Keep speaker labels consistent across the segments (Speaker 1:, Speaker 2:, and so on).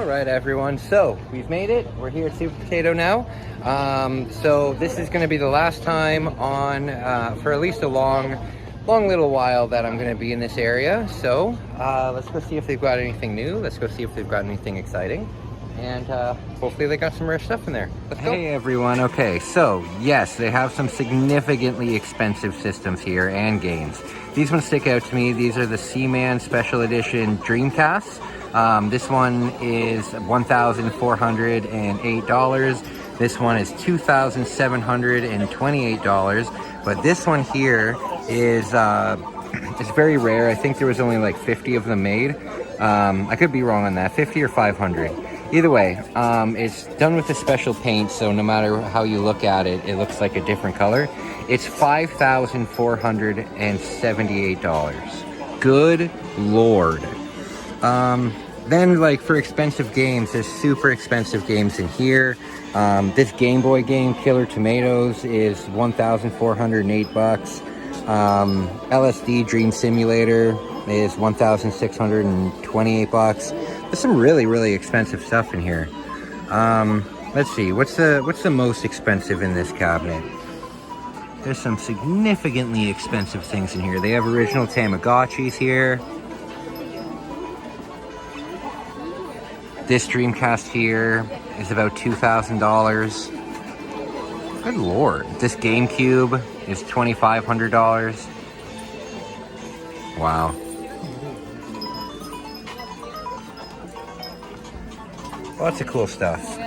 Speaker 1: All right, everyone. So we've made it. We're here at Super Potato now. So this is going to be the last time on for at least a long little while that I'm going to be in this area. So let's go see if they've got anything new. Let's go see if they've got anything exciting. And hopefully they got some rare stuff in there. Let's go. Hey everyone. Okay, so yes, they have some significantly expensive systems here and games. These ones stick out to me. These are the Seaman Special Edition Dreamcasts. This one is $1,408. This one is $2,728. But this one here is it's very rare. I think there was only like 50 of them made. I could be wrong on that, 50 or 500. Either way, it's done with a special paint, so no matter how you look at it, it looks like a different color. It's $5,478. Good Lord. Then, like, for expensive games, there's super expensive games in here. This Game Boy game, Killer Tomatoes, is $1,408. LSD Dream Simulator is $1,628. There's some really expensive stuff in here. Let's see, what's the most expensive in this cabinet? There's some significantly expensive things in here. They have original Tamagotchis here. This Dreamcast here is about $2,000. Good Lord. This GameCube is $2,500. Wow. Lots of cool stuff.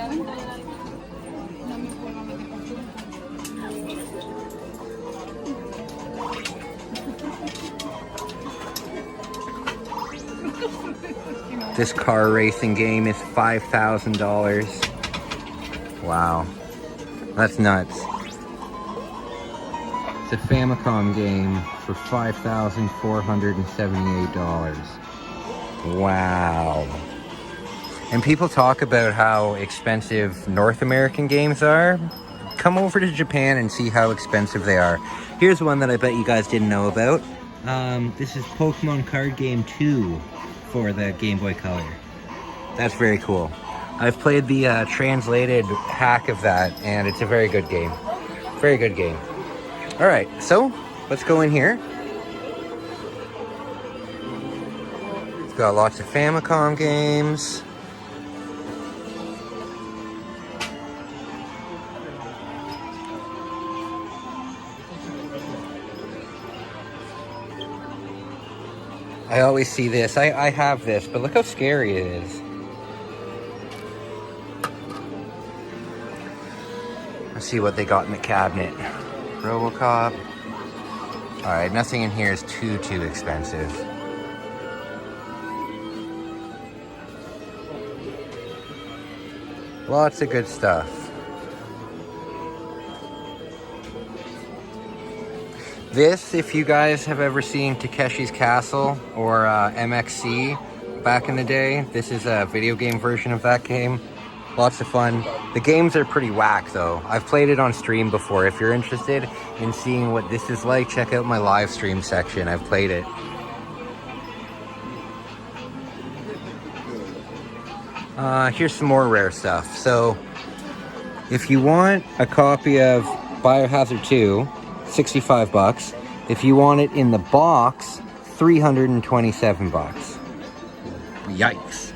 Speaker 1: This car racing game is $5,000. Wow. That's nuts. It's a Famicom game for $5,478. Wow. And people talk about how expensive North American games are. Come over to Japan and see how expensive they are. Here's one that I bet you guys didn't know about. This is Pokemon Card Game 2 for the Game Boy Color. That's very cool. I've played the translated hack of that, and it's a very good game. Very good game. All right, so let's go in here. It's got lots of Famicom games. I always see this. I have this, but look how scary it is. Let's see what they got in the cabinet. RoboCop. Alright, nothing in here is too expensive. Lots of good stuff. This, if you guys have ever seen Takeshi's Castle or MXC back in the day, this is a video game version of that game. Lots of fun. The games are pretty whack though. I've played it on stream before. If you're interested in seeing what this is like, check out my live stream section. I've played it. Here's some more rare stuff. So, if you want a copy of Biohazard 2, $65. If you want it in the box, $327. Yikes.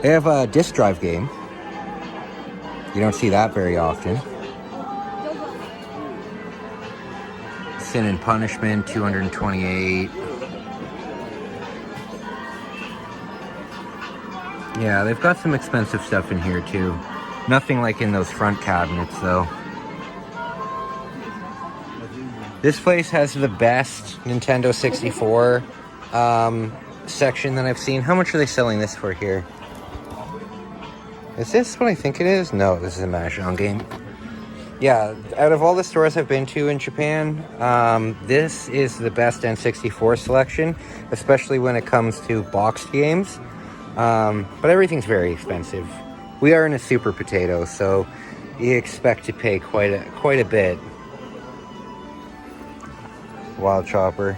Speaker 1: They have a disc drive game. You don't see that very often. Sin and Punishment, $228. Yeah, they've got some expensive stuff in here too. Nothing like in those front cabinets though. This place has the best Nintendo 64 section that I've seen. How much are they selling this for here? Is this what I think it is? No, this is a Mahjong game. Yeah, out of all the stores I've been to in Japan, this is the best N64 selection, especially when it comes to boxed games. But everything's very expensive. We are in a Super Potato, so you expect to pay quite a bit. Wild Chopper.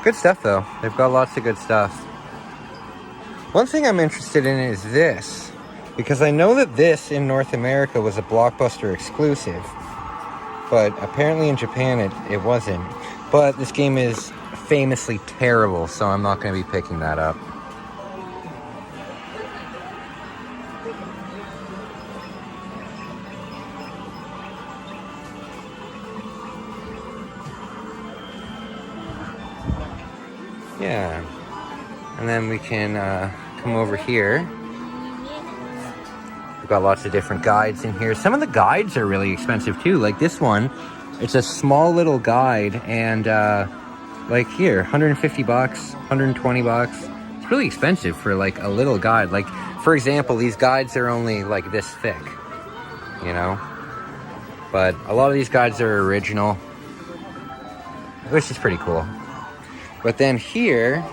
Speaker 1: Good stuff though. They've got lots of good stuff. One thing I'm interested in is this, because I know that this in North America was a Blockbuster exclusive, but apparently in Japan it wasn't. But this game is famously terrible, so I'm not going to be picking that up. Yeah, and then we can come over here. We've got lots of different guides in here. Some of the guides are really expensive too. Like this one, it's a small little guide, and like here, 150 bucks, 120 bucks. It's really expensive for like a little guide. Like for example, these guides are only like this thick, you know? But a lot of these guides are original, which is pretty cool. But then here,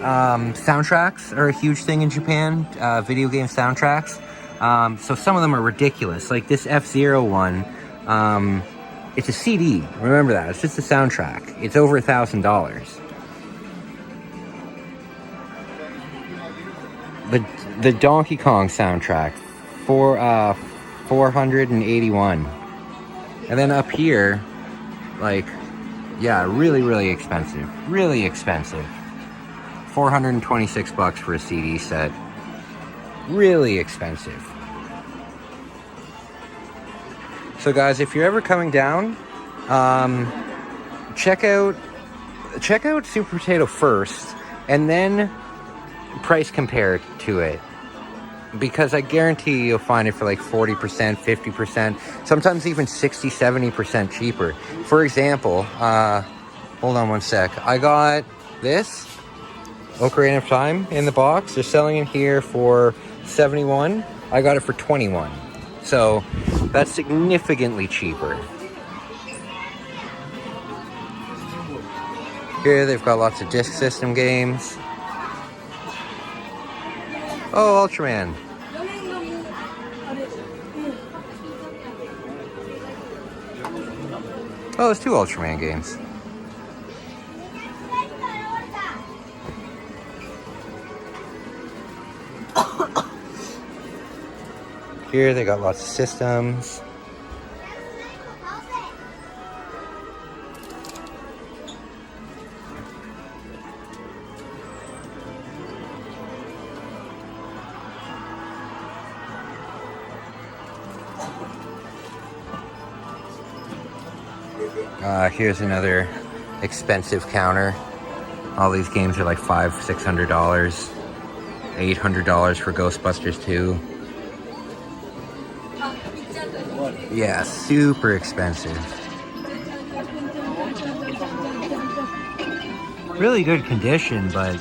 Speaker 1: soundtracks are a huge thing in Japan, video game soundtracks. So some of them are ridiculous. Like this F-Zero one, it's a CD. Remember that. It's just a soundtrack. It's over $1,000. The Donkey Kong soundtrack for 481. And then up here, like, yeah, really expensive. Really expensive. 426 bucks for a CD set. Really expensive. So guys, if you're ever coming down, check out Super Potato first, and then price compare to it. Because I guarantee you'll find it for like 40%, 50%, sometimes even 60, 70% cheaper. For example, hold on one sec. I got this Ocarina of Time in the box. They're selling it here for 71. I got it for 21. So that's significantly cheaper. Here they've got lots of disc system games. Oh, Ultraman. Oh, there's 2 Ultraman games. Here they got lots of systems. Here's another expensive counter. All these games are like $500-600, $800 for Ghostbusters 2. Yeah, super expensive. Really good condition, but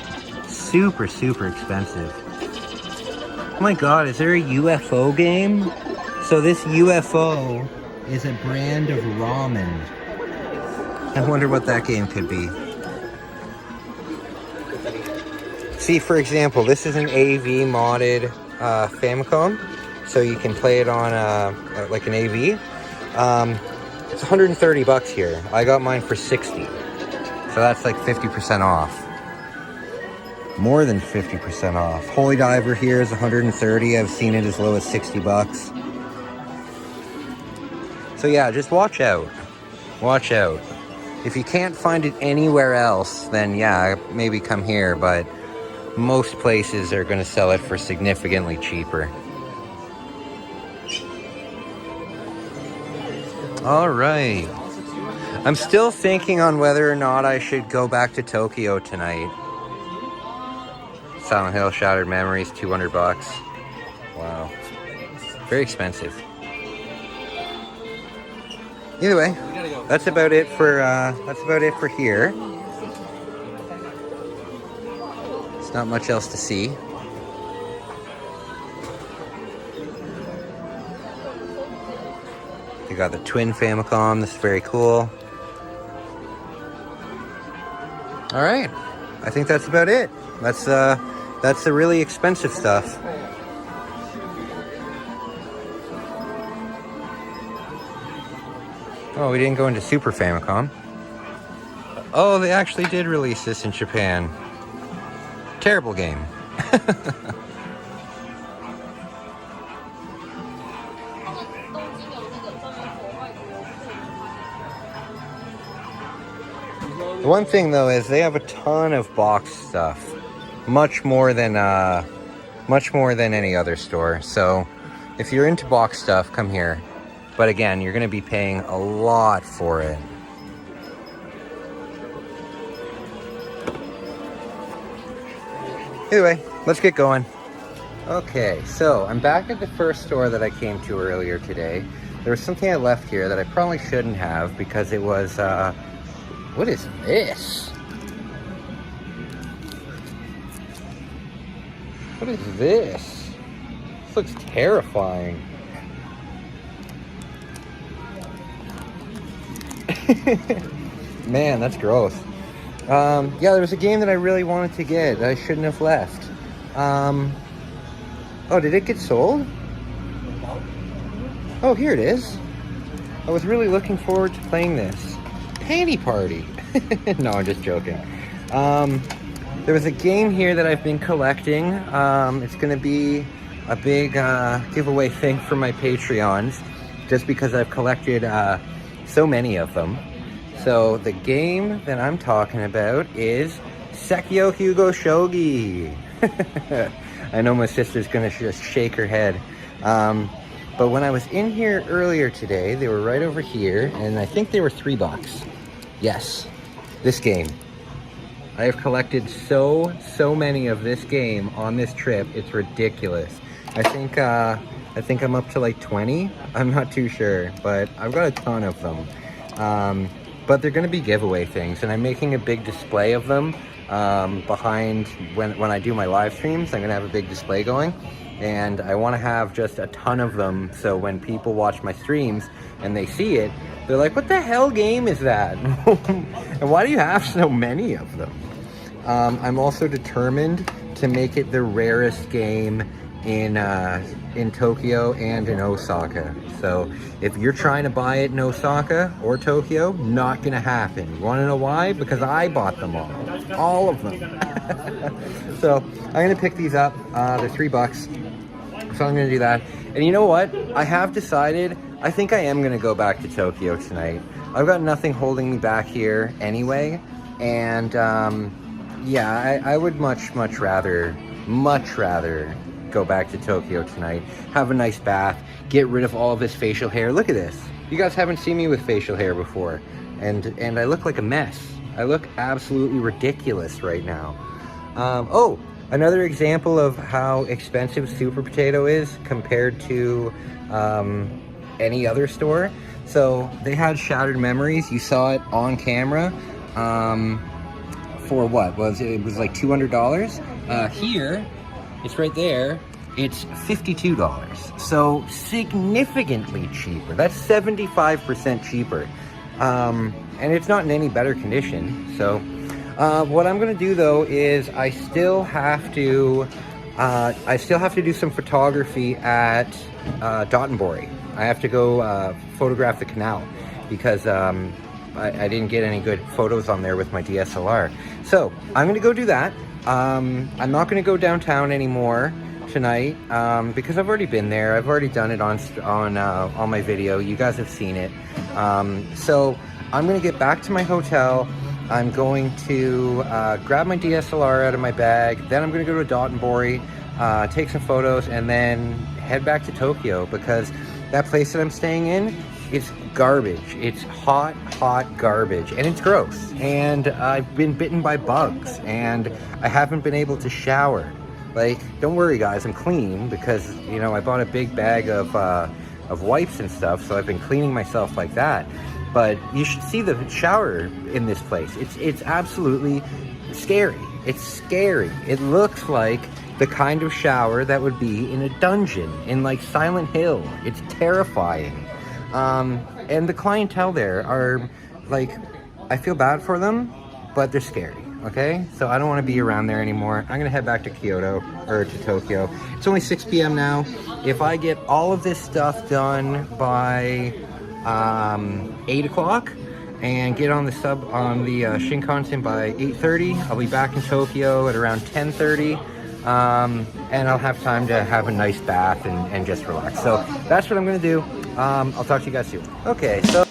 Speaker 1: super expensive. Oh my god, is there a UFO game? So this UFO is a brand of ramen. I wonder what that game could be. See, for example, this is an AV modded Famicom, so you can play it on like an AV. It's 130 bucks here. I got mine for 60, so that's like 50% off. More than 50% off. Holy Diver here is 130. I've seen it as low as 60 bucks. So yeah, just watch out. Watch out. If you can't find it anywhere else, then yeah, maybe come here, but most places are going to sell it for significantly cheaper. All right. I'm still thinking on whether or not I should go back to Tokyo tonight. Silent Hill Shattered Memories, 200 bucks. Wow. Very expensive. Either way, that's about it for here. There's not much else to see. You got the twin Famicom. This is very cool. All right, I think that's about it. That's the really expensive stuff. Oh, we didn't go into Super Famicom. Oh, they actually did release this in Japan. Terrible game. The one thing though is they have a ton of box stuff, much more than any other store. So if you're into box stuff, come here. But again, you're going to be paying a lot for it. Anyway, let's get going. Okay, so I'm back at the first store that I came to earlier today. There was something I left here that I probably shouldn't have because it was, what is this? What is this? This looks terrifying. Man, that's gross. Yeah, there was a game that I really wanted to get that I shouldn't have left. Oh, did it get sold? Oh, here it is. I was really looking forward to playing this. Panty Party. No, I'm just joking. There was a game here that I've been collecting. It's going to be a big giveaway thing for my Patreons, just because I've collected so many of them. So the game that I'm talking about is Sekio Hugo Shogi. I know my sister's going to just shake her head. But when I was in here earlier today, they were right over here, and I think they were $3. Yes, this game. I have collected so many of this game on this trip. It's ridiculous. I think I'm up to like 20. I'm not too sure, but I've got a ton of them. But they're going to be giveaway things, and I'm making a big display of them behind when I do my live streams. I'm going to have a big display going, and I want to have just a ton of them, so when people watch my streams and they see it, they're like, what the hell game is that? And why do you have so many of them? I'm also determined to make it the rarest game in Tokyo and in Osaka. So if you're trying to buy it in Osaka or Tokyo, not gonna happen. You wanna know why? Because I bought them all of them. So I'm gonna pick these up. They're $3, so I'm gonna do that. And you know what? I have decided, I think I am gonna go back to Tokyo tonight. I've got nothing holding me back here anyway, and yeah, I would much rather go back to Tokyo tonight, have a nice bath, get rid of all of this facial hair. Look at this. You guys haven't seen me with facial hair before, and I look like a mess. I look absolutely ridiculous right now. Oh, another example of how expensive Super Potato is compared to any other store. So they had Shattered Memories. You saw it on camera. For what was it? It was like $200. Here, it's right there. It's $52. So significantly cheaper. That's 75% cheaper. And it's not in any better condition. So what I'm going to do though is I still have to do some photography at Dotonbori. I have to go photograph the canal because I didn't get any good photos on there with my DSLR. So I'm going to go do that. I'm not going to go downtown anymore tonight because I've already been there. I've already done it on my video. You guys have seen it. So I'm going to get back to my hotel. I'm going to grab my DSLR out of my bag. Then I'm going to go to Dotonbori, take some photos, and then head back to Tokyo because that place that I'm staying in, it's garbage. It's hot garbage, and it's gross. And I've been bitten by bugs, and I haven't been able to shower. Like, don't worry, guys, I'm clean because, you know, I bought a big bag of wipes and stuff, so I've been cleaning myself like that. But you should see the shower in this place. It's absolutely scary. It's scary. It looks like the kind of shower that would be in a dungeon in like Silent Hill. It's terrifying. And the clientele there are like, I feel bad for them, but they're scary. Okay, so I don't want to be around there anymore. I'm gonna head back to to Tokyo. It's only 6 p.m. now. If I get all of this stuff done by 8 o'clock, and get on the Shinkansen by 8:30. I'll be back in Tokyo at around 10:30. And I'll have time to have a nice bath and just relax. So that's what I'm gonna do. I'll talk to you guys soon. Okay, so